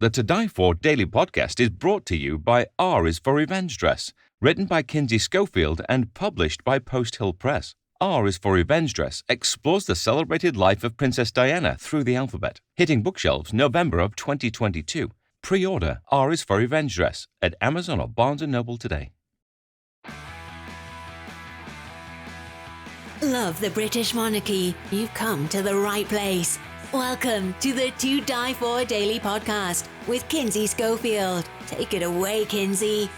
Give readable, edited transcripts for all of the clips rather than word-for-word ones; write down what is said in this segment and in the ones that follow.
The To Die For Daily Podcast is brought to you by R is for Revenge Dress, written by Kinsey Schofield and published by Post Hill Press. R is for Revenge Dress explores the celebrated life of Princess Diana through the alphabet, hitting bookshelves November of 2022. Pre-order R is for Revenge Dress at Amazon or Barnes & Noble today. Love the British monarchy? You've come to the right place. Welcome to the To Die For Daily Podcast with Kinsey Schofield. Take it away, Kinsey.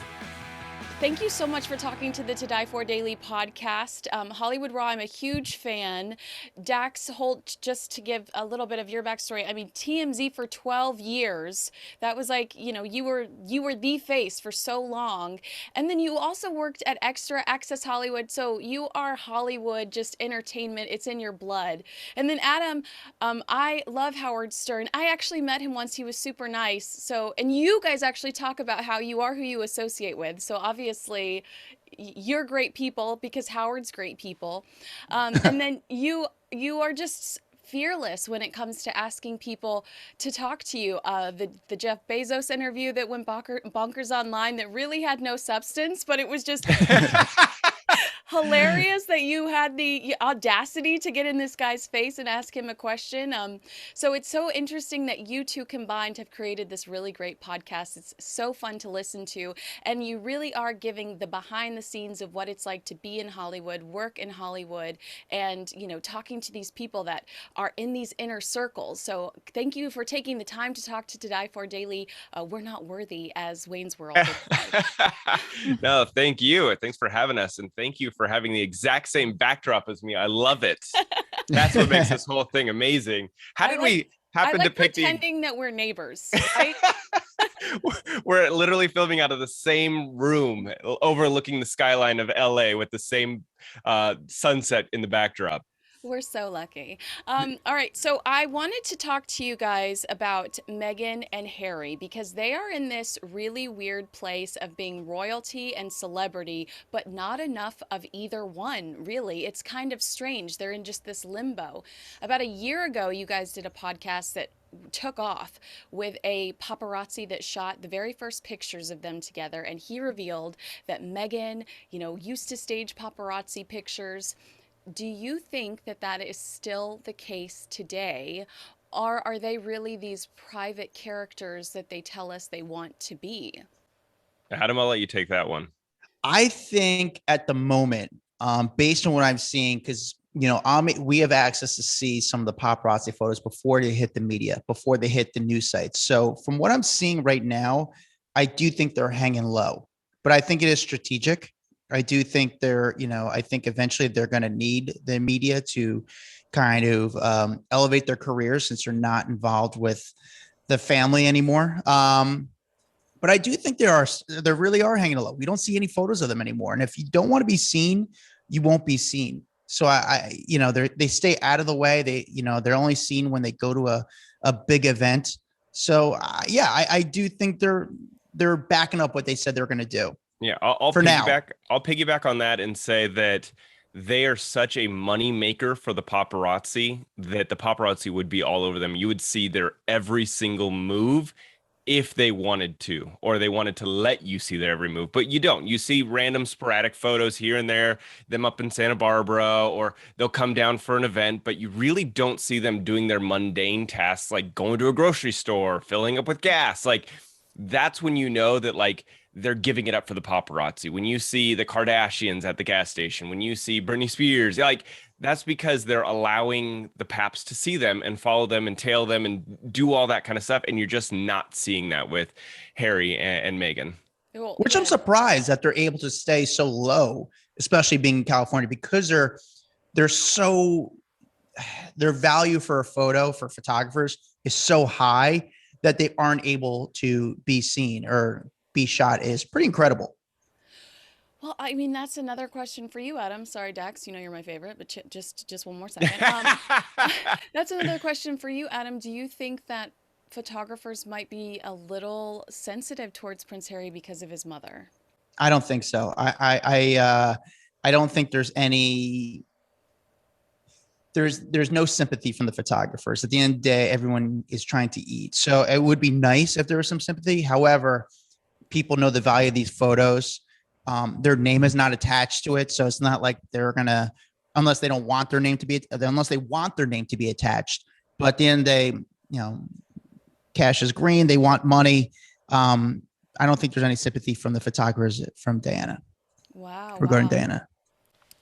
Thank you so much for talking to the To Die For Daily Podcast. Hollywood Raw, I'm a huge fan. Dax, Holt, just to give a little bit of your backstory, I mean, TMZ for 12 years. That was like, you know, you were the face for so long. And then you also worked at Extra Access Hollywood. So you are Hollywood, just entertainment. It's in your blood. And then Adam, I love Howard Stern. I actually met him once. He was super nice. So, and you guys actually talk about how you are who you associate with. So obviously, you're great people because Howard's great people. And then you are just fearless when it comes to asking people to talk to you. The Jeff Bezos interview that went bonkers online that really had no substance, but it was just hilarious that you had the audacity to get in this guy's face and ask him a question. So it's so interesting that you two combined have created this really great podcast. It's so fun to listen to. And you really are giving the behind the scenes of what it's like to be in Hollywood, work in Hollywood, and, you know, talking to these people that are in these inner circles. So thank you for taking the time to talk to Die For Daily. We're not worthy, as Wayne's World would say. No, thank you. Thanks for having us. And thank you for having the exact same backdrop as me. I love it. That's what makes this whole thing amazing. How did we happen to pick pretending that we're neighbors, right? We're literally filming out of the same room overlooking the skyline of LA with the same sunset in the backdrop. We're so lucky. All right. So I wanted to talk to you guys about Meghan and Harry because they are in this really weird place of being royalty and celebrity, but not enough of either one, really. It's kind of strange. They're in just this limbo. About a year ago, you guys did a podcast that took off with a paparazzi that shot the very first pictures of them together. And he revealed that Meghan, you know, used to stage paparazzi pictures. Do you think that that is still the case today? Or are they really these private characters that they tell us they want to be? Adam, I'll let you take that one. I think at the moment, based on what I'm seeing, because, you know, we have access to see some of the paparazzi photos before they hit the media, before they hit the news sites. So from what I'm seeing right now, I do think they're hanging low, but I think it is strategic. I do think I think eventually they're going to need the media to kind of elevate their careers since they're not involved with the family anymore. But I do think they really are hanging low. We don't see any photos of them anymore. And if you don't want to be seen, you won't be seen. So they stay out of the way. They're only seen when they go to a big event. So I do think they're backing up what they said they're going to do. Yeah, I'll piggyback on that and say that they are such a money maker for the paparazzi that the paparazzi would be all over them. You would see their every single move if they wanted to, or they wanted to let you see their every move, but you don't. You see random sporadic photos here and there, them up in Santa Barbara, or they'll come down for an event, but you really don't see them doing their mundane tasks like going to a grocery store, filling up with gas. Like, that's when you know that, like, they're giving it up for the paparazzi. When you see the Kardashians at the gas station, when you see Britney Spears, like, that's because they're allowing the paps to see them and follow them and tail them and do all that kind of stuff. And you're just not seeing that with Harry and Meghan. Which I'm surprised that they're able to stay so low, especially being in California, because their value for a photo for photographers is so high that they aren't able to be seen or be shot is pretty incredible. Well, I mean, that's another question for you, Adam. Sorry, Dax, you know you're my favorite, but just one more second. That's another question for you, Adam. Do you think that photographers might be a little sensitive towards Prince Harry because of his mother? I don't think so. I don't think there's any there's no sympathy from the photographers. At the end of the day, everyone is trying to eat. So it would be nice if there was some sympathy. However, people know the value of these photos. Their name is not attached to it. So it's not like they're going to, unless they want their name to be attached. But at the end of the day, cash is green. They want money. I don't think there's any sympathy from the photographers from Diana. Wow. Regarding Diana.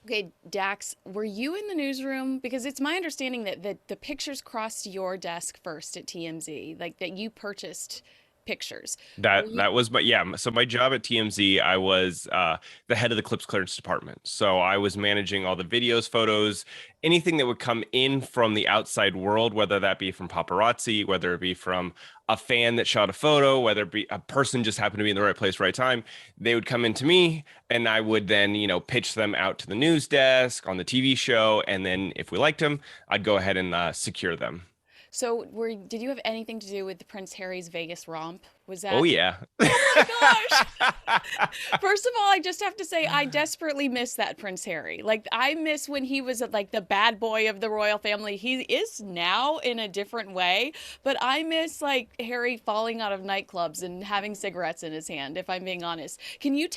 Okay, Dax, were you in the newsroom? Because it's my understanding that the pictures crossed your desk first at TMZ, like that you purchased pictures. That was so my job at TMZ, I was the head of the clips clearance department. So I was managing all the videos, photos, anything that would come in from the outside world, whether that be from paparazzi, whether it be from a fan that shot a photo, whether it be a person just happened to be in the right place, right time. They would come into me and I would then, pitch them out to the news desk on the TV show. And then if we liked them, I'd go ahead and secure them. So did you have anything to do with Prince Harry's Vegas romp? Was that? Oh, yeah. Oh my gosh. First of all, I just have to say, I desperately miss that Prince Harry. Like, I miss when he was like the bad boy of the royal family. He is now in a different way, but I miss like Harry falling out of nightclubs and having cigarettes in his hand, if I'm being honest. Can you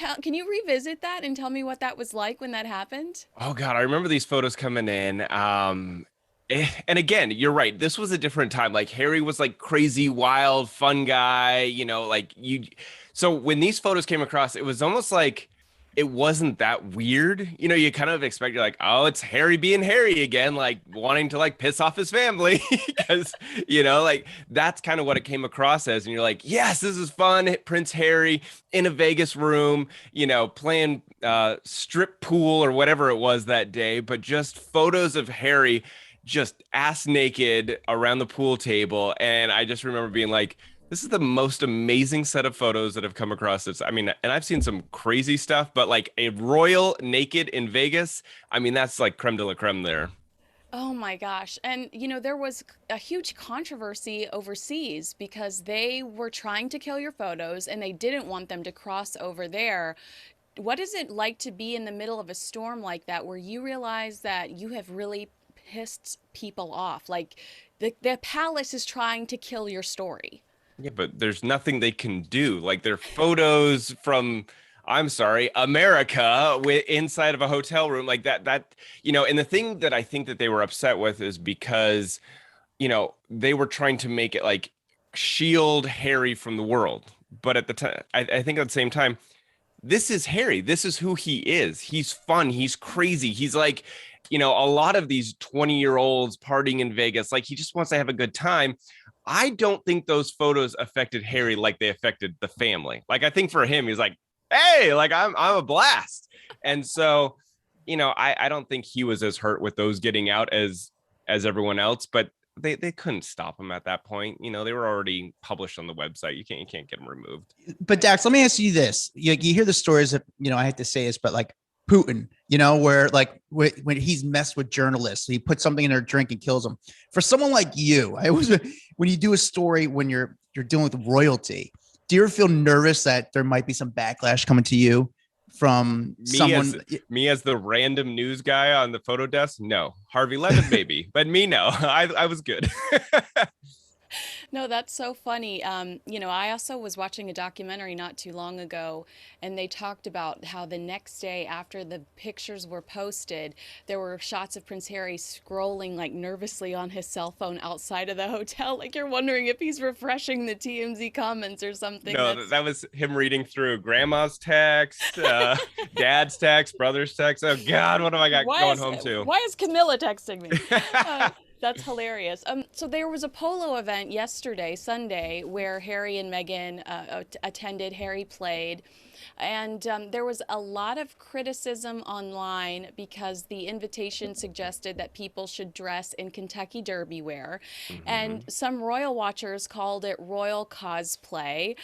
revisit that and tell me what that was like when that happened? Oh God, I remember these photos coming in. And again, you're right. This was a different time. Like Harry was like crazy, wild, fun guy, So when these photos came across, it was almost like it wasn't that weird. You kind of expect, you're like, oh, it's Harry being Harry again, like wanting to like piss off his family because, that's kind of what it came across as. And you're like, yes, this is fun. Prince Harry in a Vegas room, playing strip pool or whatever it was that day, but just photos of Harry just ass naked around the pool table. And I just remember being like, this is the most amazing set of photos that have come across this. I mean, and I've seen some crazy stuff, but like a royal naked in Vegas, I mean, that's like creme de la creme there. Oh my gosh. And, there was a huge controversy overseas because they were trying to kill your photos and they didn't want them to cross over there. What is it like to be in the middle of a storm like that where you realize that you have really pissed people off? Like the palace is trying to kill your story. Yeah, but there's nothing they can do. Like they're photos from, I'm sorry, America inside of a hotel room like that, and the thing that I think that they were upset with is because, they were trying to make it like shield Harry from the world. But at the time, I think at the same time, this is Harry. This is who he is. He's fun. He's crazy. He's like, a lot of these 20-year-olds partying in Vegas, like he just wants to have a good time. I don't think those photos affected Harry like they affected the family. Like, I think for him, he's like, hey, like I'm a blast. And so, I don't think he was as hurt with those getting out as everyone else, but they couldn't stop him at that point. They were already published on the website. You can't get them removed. But Dax, let me ask you this. You hear the stories that, I hate to say this, but like Putin, where like when he's messed with journalists, he puts something in their drink and kills them. For someone like you, when you do a story, when you're dealing with royalty, do you ever feel nervous that there might be some backlash coming to you from someone? Me as the random news guy on the photo desk? No. Harvey Levin, maybe, but me, no. I was good. No, that's so funny. I also was watching a documentary not too long ago, and they talked about how the next day after the pictures were posted, there were shots of Prince Harry scrolling like nervously on his cell phone outside of the hotel. Like you're wondering if he's refreshing the TMZ comments or something. No, that was him reading through grandma's text, dad's text, brother's text. Oh God, what have I got going home to? Why is Camilla texting me? That's hilarious. So there was a polo event yesterday, Sunday, where Harry and Meghan attended. Harry played. And there was a lot of criticism online because the invitation suggested that people should dress in Kentucky Derby wear. Mm-hmm. And some royal watchers called it royal cosplay,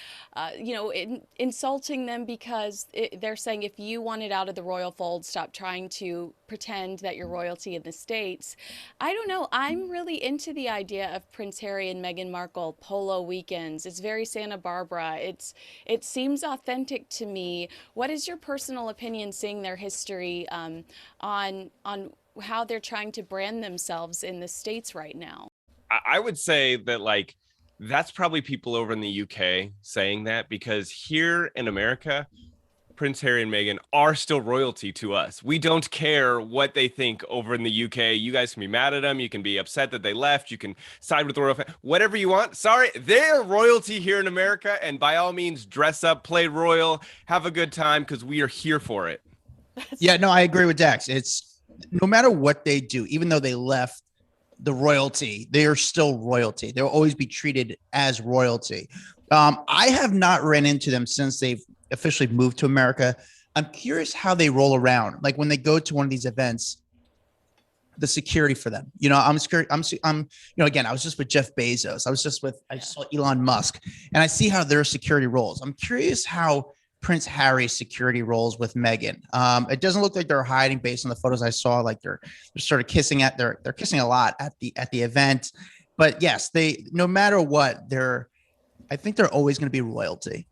insulting them because they're saying if you wanted out of the royal fold, stop trying to pretend that you're royalty in the States. I don't know. I'm really into the idea of Prince Harry and Meghan Markle polo weekends. It's very Santa Barbara. It seems authentic to me. What is your personal opinion, seeing their history on how they're trying to brand themselves in the States right now. I would say that like that's probably people over in the UK saying that, because here in America, Prince Harry and Meghan are still royalty to us. We don't care what they think over in the UK. You guys can be mad at them. You can be upset that they left. You can side with the royal family, whatever you want. Sorry, they're royalty here in America. And by all means, dress up, play royal, have a good time, because we are here for it. Yeah, no, I agree with Dax. It's no matter what they do, even though they left the royalty, they are still royalty. They'll always be treated as royalty. I have not ran into them since they've officially moved to America. I'm curious how they roll around. Like when they go to one of these events, the security for them. You know, I'm scared. Again, I was just with Jeff Bezos. I saw Elon Musk, and I see how their security rolls. I'm curious how Prince Harry's security rolls with Meghan. It doesn't look like they're hiding based on the photos I saw. Like they're sort of kissing they're kissing a lot at the event. But yes, no matter what, I think they're always going to be royalty.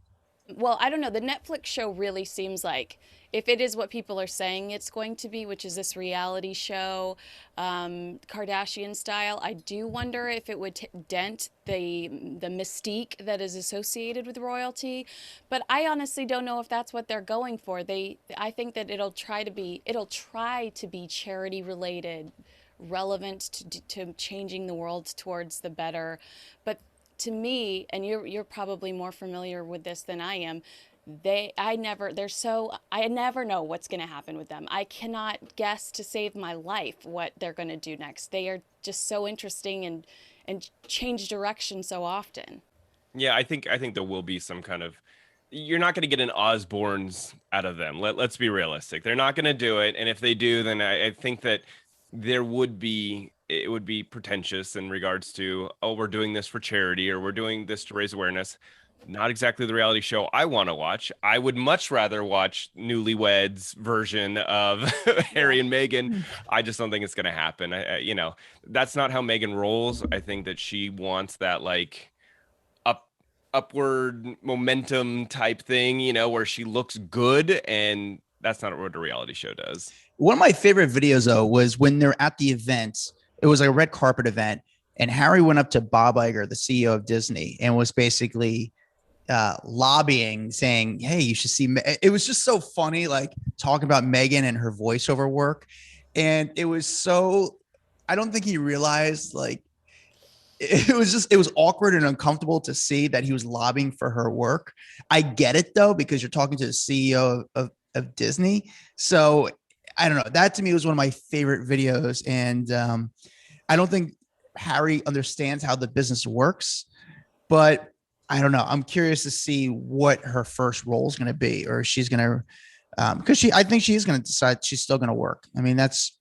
Well, I don't know. The Netflix show really seems like, if it is what people are saying it's going to be, which is this reality show, Kardashian style, I do wonder if it would dent the mystique that is associated with royalty. But I honestly don't know if that's what they're going for. I think that it'll try to be charity related, relevant to changing the world towards the better. But to me, and you're probably more familiar with this than I am, I never know what's going to happen with them. I cannot guess to save my life what they're going to do next. They are just so interesting and change direction so often. Yeah, I think there will be some kind of, you're not going to get an Osbournes out of them. Let's be realistic. They're not going to do it. And if they do, then I think that it would be pretentious in regards to, oh, we're doing this for charity or we're doing this to raise awareness. Not exactly the reality show I want to watch. I would much rather watch Newlyweds version of Harry and Meghan. I just don't think it's going to happen. That's not how Meghan rolls. I think that she wants that like upward momentum type thing, where she looks good, and that's not what a reality show does. One of my favorite videos though was when they're at the event. It was like a red carpet event, and Harry went up to Bob Iger, the CEO of Disney, and was basically lobbying, saying, "Hey, you should see." It was just so funny, like talking about Meghan and her voiceover work, and it was so. I don't think he realized, like, it was awkward and uncomfortable to see that he was lobbying for her work. I get it though, because you're talking to the CEO of Disney, so I don't know. That to me was one of my favorite videos, and I don't think Harry understands how the business works, but I don't know. I'm curious to see what her first role is going to be, or she's going to, because I think she's going to decide she's still going to work. I mean, that's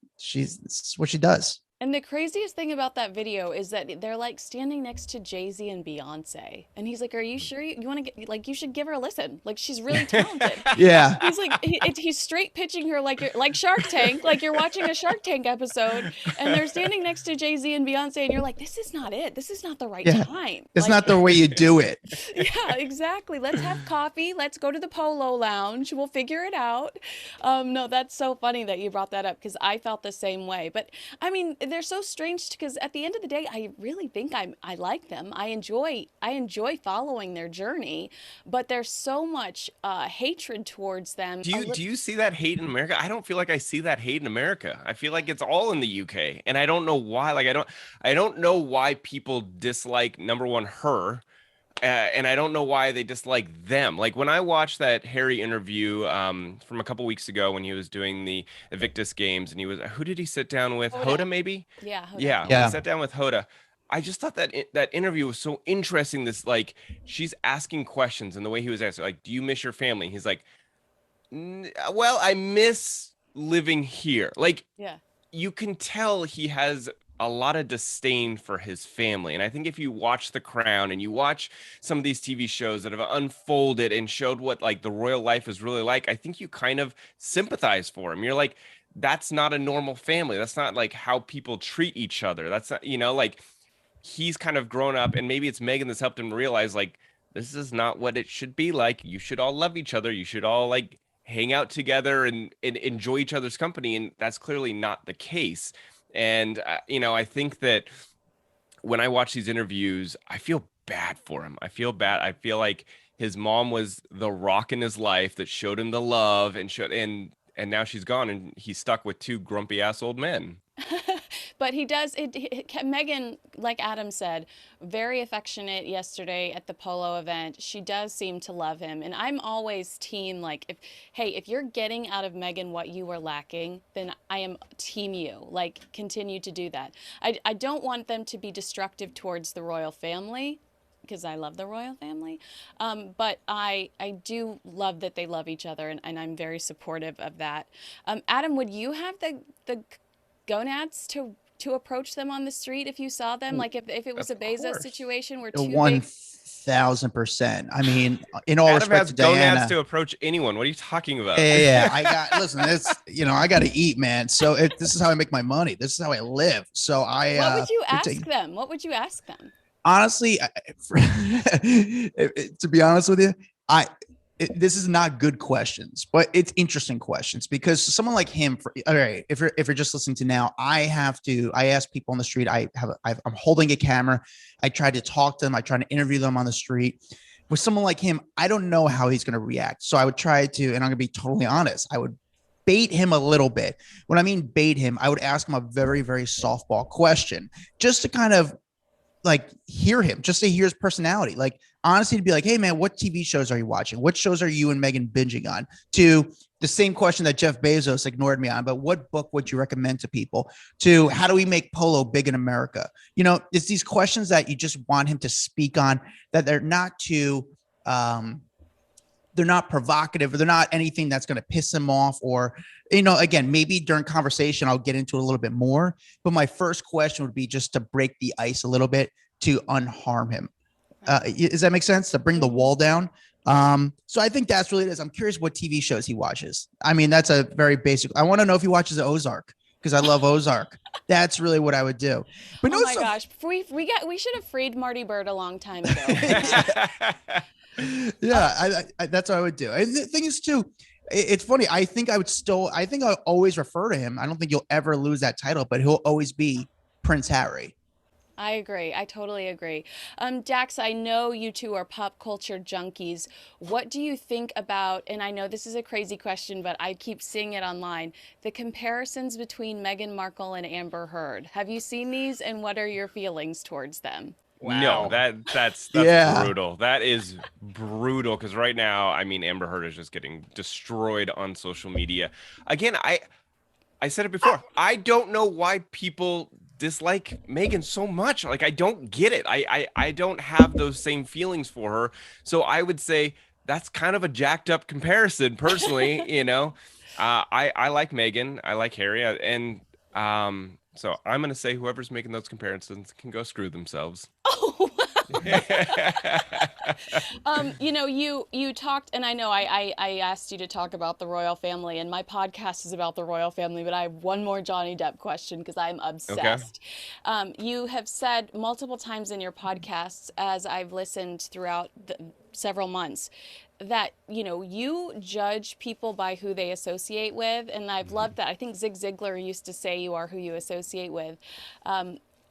what she does. And the craziest thing about that video is that they're like standing next to Jay-Z and Beyonce. And he's like, are you sure you want to get, like, you should give her a listen. Like, she's really talented. Yeah. He's like, he's straight pitching her like Shark Tank, like you're watching a Shark Tank episode, and they're standing next to Jay-Z and Beyonce, and you're like, this is not it. This is not the right time. It's not the way you do it. Yeah, exactly. Let's have coffee. Let's go to the Polo Lounge. We'll figure it out. No, that's so funny that you brought that up, because I felt the same way. But I mean, they're so strange, because at the end of the day, I really think I like them. I enjoy following their journey, but there's so much hatred towards them. Do you see that hate in America? I don't feel like I see that hate in America. I feel like it's all in the UK, and I don't know why. Like I don't know why people dislike, number one, her. And I don't know why they dislike them. Like when I watched that Harry interview from a couple weeks ago when he was doing the Invictus Games, and who did he sit down with? Hoda, maybe? Yeah. Hoda. Yeah. When he sat down with Hoda, I just thought that that interview was so interesting. This, like, she's asking questions, and the way he was asking, like, do you miss your family? He's like, well, I miss living here. Like, yeah, you can tell he has a lot of disdain for his family. And I think if you watch The Crown and you watch some of these TV shows that have unfolded and showed what like the royal life is really like, I think you kind of sympathize for him. You're like, that's not a normal family. That's not like how people treat each other. That's not, like he's kind of grown up, and maybe it's Meghan that's helped him realize, like, this is not what it should be like. You should all love each other. You should all like hang out together and enjoy each other's company. And that's clearly not the case. And, I think that when I watch these interviews, I feel bad for him. I feel bad. I feel like his mom was the rock in his life that showed him the love and now she's gone and he's stuck with two grumpy ass old men. But he does Meghan, like Adam said, very affectionate yesterday at the polo event. She does seem to love him, and I'm always team, like, if you're getting out of Meghan what you were lacking, then I am team you. Like, continue to do that. I don't want them to be destructive towards the royal family, because I love the royal family. But I do love that they love each other, and I'm very supportive of that. Adam, would you have the gonads to approach them on the street if you saw them? Like, if it was a Bezos situation where two 1,000%. I mean, in all Adam respect has to Diana, gonads to approach anyone. What are you talking about? yeah. Listen, it's, I got to eat, man. So this is how I make my money. This is how I live. So what would you ask them? What would you ask them? Honestly, to be honest with you, this is not good questions, but it's interesting questions, because someone like him, all right, if you're just listening to now, I ask people on the street. I'm holding a camera. I try to talk to them. I try to interview them on the street. With someone like him, I don't know how he's going to react. So I would try to, and I'm going to be totally honest, I would bait him a little bit. When I mean bait him, I would ask him a very, very softball question, just to kind of like hear him, just to hear his personality. Like, honestly, to be like, hey man, what TV shows are you watching? What shows are you and Meghan binging on? To the same question that Jeff Bezos ignored me on, but what book would you recommend to people? To how do we make polo big in America? It's these questions that you just want him to speak on, that they're not too, they're not provocative, or they're not anything that's going to piss him off, or, again, maybe during conversation, I'll get into it a little bit more. But my first question would be just to break the ice a little bit, to unharm him. Does that make sense? To bring the wall down. So I think that's really it is. I'm curious what TV shows he watches. I mean, that's a very basic. I want to know if he watches Ozark, because I love Ozark. That's really what I would do. But oh my gosh, we should have freed Marty Bird a long time ago. Yeah, I that's what I would do. And the thing is too, it's funny. I think I'll always refer to him. I don't think you'll ever lose that title, but he'll always be Prince Harry. I agree. I totally agree. Dax, I know you two are pop culture junkies. What do you think about, and I know this is a crazy question, but I keep seeing it online, the comparisons between Meghan Markle and Amber Heard. Have you seen these, and what are your feelings towards them? Wow. No, that's brutal. That is brutal, because right now, I mean, Amber Heard is just getting destroyed on social media. Again, I said it before. I don't know why people dislike Meghan so much. Like, I don't get it. I don't have those same feelings for her. So I would say that's kind of a jacked up comparison, personally. I like Meghan. I like Harry. And so I'm going to say whoever's making those comparisons can go screw themselves. Oh, you talked, and I know I asked you to talk about the royal family, and my podcast is about the royal family, but I have one more Johnny Depp question, because I'm obsessed. Okay. You have said multiple times in your podcasts, as I've listened throughout several months, that you judge people by who they associate with, and I've loved that. I think Zig Ziglar used to say you are who you associate with.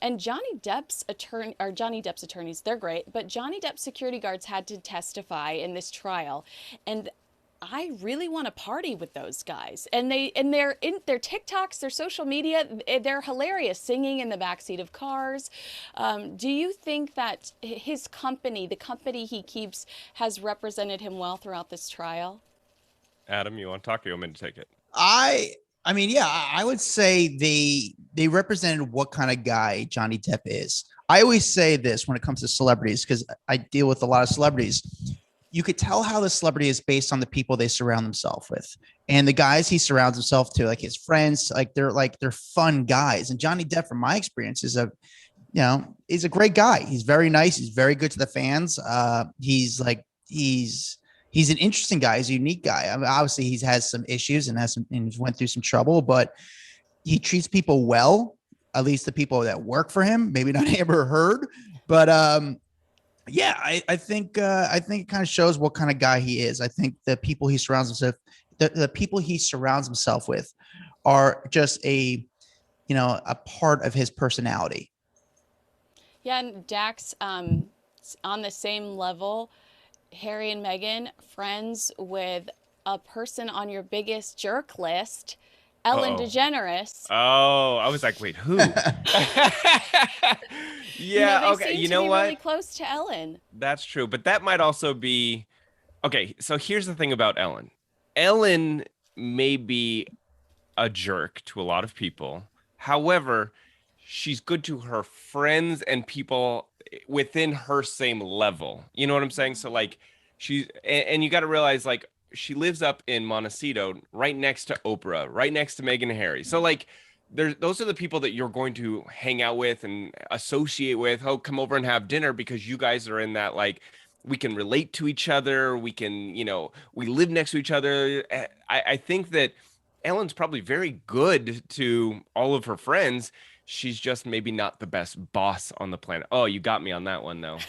And Johnny Depp's attorneys, they're great, but Johnny Depp's security guards had to testify in this trial, and I really want to party with those guys. And their TikToks, their social media, they're hilarious, singing in the backseat of cars. Do you think that his company, the company he keeps, has represented him well throughout this trial? Adam, you want to talk, or you want me to take it? I mean, yeah, I would say they represented what kind of guy Johnny Depp is. I always say this when it comes to celebrities, because I deal with a lot of celebrities. You could tell how the celebrity is based on the people they surround themselves with, and the guys he surrounds himself to, like his friends, they're fun guys. And Johnny Depp, from my experience, is he's a great guy. He's very nice. He's very good to the fans. He's an interesting guy. He's a unique guy. I mean, obviously, he has some issues and he's went through some trouble, but he treats people well. At least the people that work for him. Maybe not Amber Heard, but yeah, I think it kind of shows what kind of guy he is. I think the people he surrounds himself the people he surrounds himself with are just a part of his personality. Yeah, and Dax, on the same level, Harry and Meghan, friends with a person on your biggest jerk list, Ellen Uh-oh. DeGeneres. Oh, I was like, wait, who? Yeah, They okay. seem You to know be what? really close to Ellen. That's true, but that might also be okay. So here's the thing about Ellen. Ellen may be a jerk to a lot of people. However, she's good to her friends and people within her same level. You know what I'm saying? So like and you got to realize like she lives up in Montecito right next to Oprah, right next to Meghan and Harry. So like those are the people that you're going to hang out with and associate with. Oh, come over and have dinner because you guys are in that like we can relate to each other. We can, we live next to each other. I think that Ellen's probably very good to all of her friends. She's just maybe not the best boss on the planet. Oh, you got me on that one, though.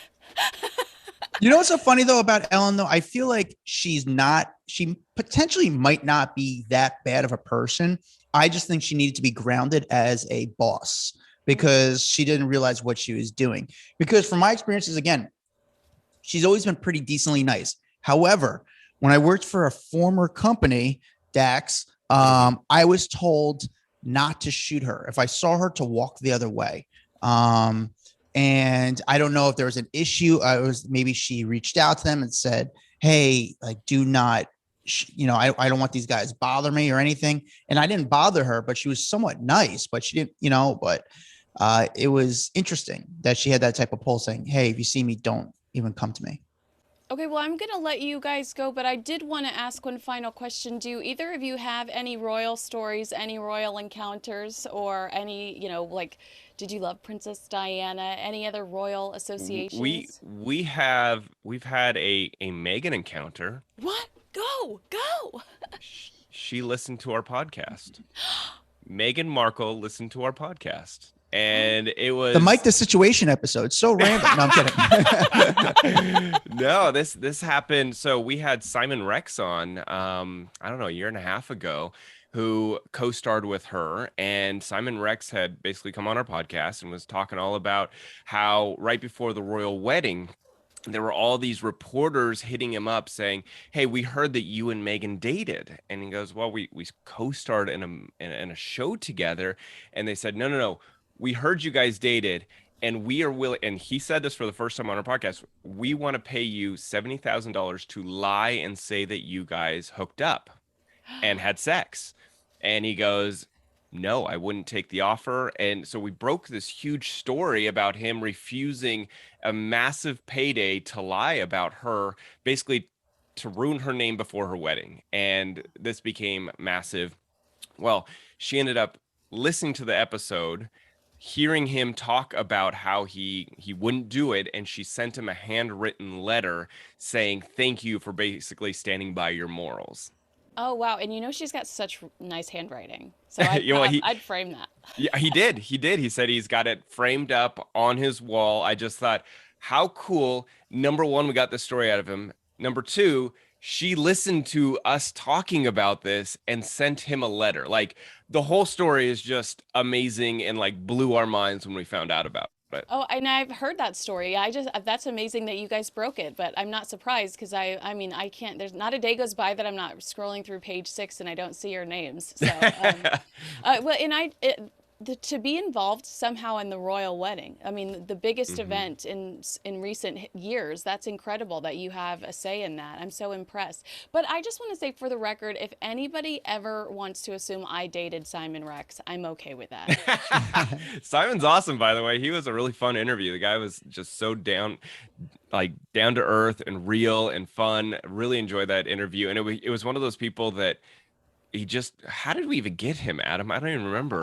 You know what's so funny though about Ellen though? I feel like she potentially might not be that bad of a person. I just think she needed to be grounded as a boss because she didn't realize what she was doing. Because from my experiences, again, she's always been pretty decently nice. However, when I worked for a former company, Dax, I was told not to shoot her if I saw her, to walk the other way. And I don't know if there was an issue. Maybe she reached out to them and said, hey, like, do not, I don't want these guys bother me or anything. And I didn't bother her, but she was somewhat nice, but she didn't, but it was interesting that she had that type of pull saying, hey, if you see me, don't even come to me. Okay, well, I'm going to let you guys go, but I did want to ask one final question. Do either of you have any royal stories, any royal encounters, or any, did you love Princess Diana? Any other royal associations? We've had a Meghan encounter. What? Go. She listened to our podcast. Meghan Markle listened to our podcast. And it was the Mike the Situation episode. So random. No, I'm kidding. No, this happened. So we had Simon Rex on, I don't know, a year and a half ago, who co-starred with her. And Simon Rex had basically come on our podcast and was talking all about how right before the royal wedding, there were all these reporters hitting him up saying, hey, we heard that you and Meghan dated. And he goes, well, we co-starred in a show together. And they said, no. We heard you guys dated, and we are willing, and he said this for the first time on our podcast, we want to pay you $70,000 to lie and say that you guys hooked up and had sex. And he goes, no, I wouldn't take the offer. And so we broke this huge story about him refusing a massive payday to lie about her, basically to ruin her name before her wedding. And this became massive. Well, she ended up listening to the episode, hearing him talk about how he wouldn't do it, and she sent him a handwritten letter saying thank you for basically standing by your morals. Oh wow! And she's got such nice handwriting, so I'd frame that. Yeah, he did. He said he's got it framed up on his wall. I just thought, how cool. Number one, we got the story out of him. Number two, she listened to us talking about this and sent him a letter. Like, the whole story is just amazing and like blew our minds when we found out about it. Oh, and I've heard that story. That's amazing that you guys broke it, but I'm not surprised because I can't, there's not a day goes by that I'm not scrolling through page 6 and I don't see your names. So, to be involved somehow in the royal wedding, the biggest event in recent years, that's incredible that you have a say in that. I'm so impressed. But I just want to say for the record, if anybody ever wants to assume I dated Simon Rex, I'm okay with that. Simon's awesome, by the way. He was a really fun interview. The guy was just so down to earth and real and fun. Really enjoyed that interview. And it was one of those people that how did we even get him, Adam? I don't even remember.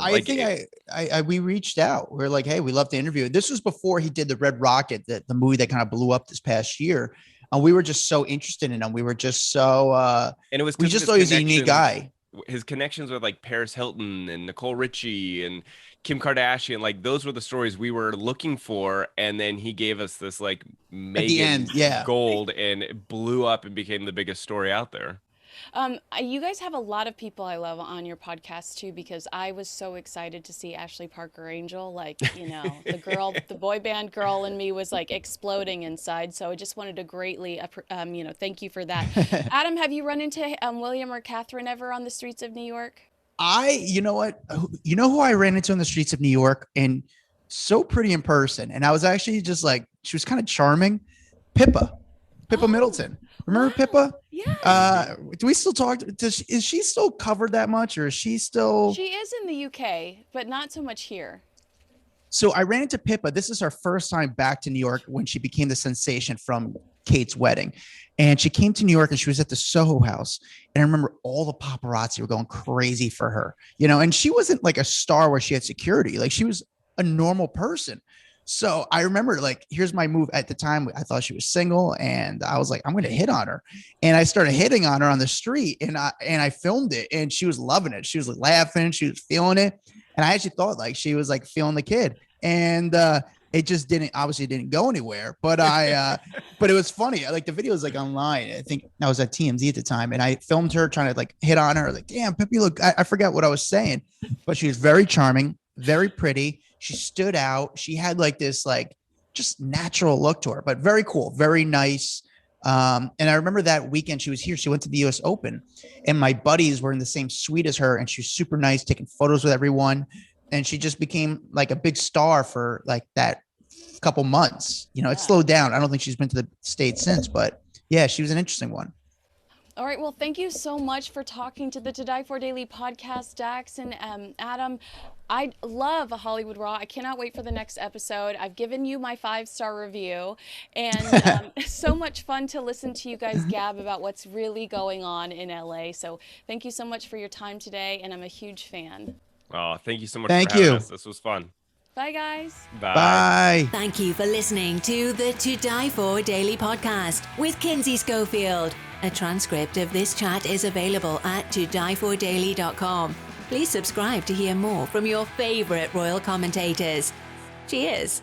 We reached out. We were like, hey, we love to interview. This was before he did the Red Rocket, the movie that kind of blew up this past year. And we were just so interested in him. We were just so, and we just thought he was a unique guy. His connections with like Paris Hilton and Nicole Richie and Kim Kardashian, like those were the stories we were looking for. And then he gave us this like Meghan gold, and it blew up and became the biggest story out there. You guys have a lot of people I love on your podcast too, because I was so excited to see Ashley Parker Angel. Like, the boy band girl in me was like exploding inside. So I just wanted to greatly, thank you for that. Adam, have you run into William or Catherine ever on the streets of New York? You know what? You know who I ran into on the streets of New York, and so pretty in person. And I was actually just like, she was kind of charming. Pippa Middleton. Remember Pippa? Yeah. Do we still talk? Is she still covered that much, or is she still? She is in the UK, but not so much here. So I ran into Pippa. This is her first time back to New York when she became the sensation from Kate's wedding. And she came to New York and she was at the Soho House. And I remember all the paparazzi were going crazy for her, and she wasn't like a star where she had security. Like, she was a normal person. So I remember, like, here's my move. At the time, I thought she was single, and I was like, I'm going to hit on her. And I started hitting on her on the street, and I filmed it, and she was loving it. She was like laughing. She was feeling it. And I actually thought like she was like feeling the kid, and it just didn't go anywhere. But but it was funny. Like, the video is like online. I think I was at TMZ at the time, and I filmed her trying to like hit on her. Like, damn, Pippi, look, I forgot what I was saying, but she was very charming, very pretty. She stood out. She had like this like just natural look to her, but very cool, very nice. And I remember that weekend she was here. She went to the US Open, and my buddies were in the same suite as her, and she was super nice, taking photos with everyone. And she just became like a big star for like that couple months. It slowed down. I don't think she's been to the States since, but yeah, she was an interesting one. All right. Well, thank you so much for talking to the To Die For Daily podcast, Dax and Adam. I love Hollywood Raw. I cannot wait for the next episode. I've given you my 5-star review, and so much fun to listen to you guys gab about what's really going on in LA. So thank you so much for your time today, and I'm a huge fan. Oh, thank you so much for having us. This was fun. Bye, guys. Bye. Thank you for listening to the To Die For Daily podcast with Kinsey Schofield. A transcript of this chat is available at todiefordaily.com. Please subscribe to hear more from your favorite royal commentators. Cheers.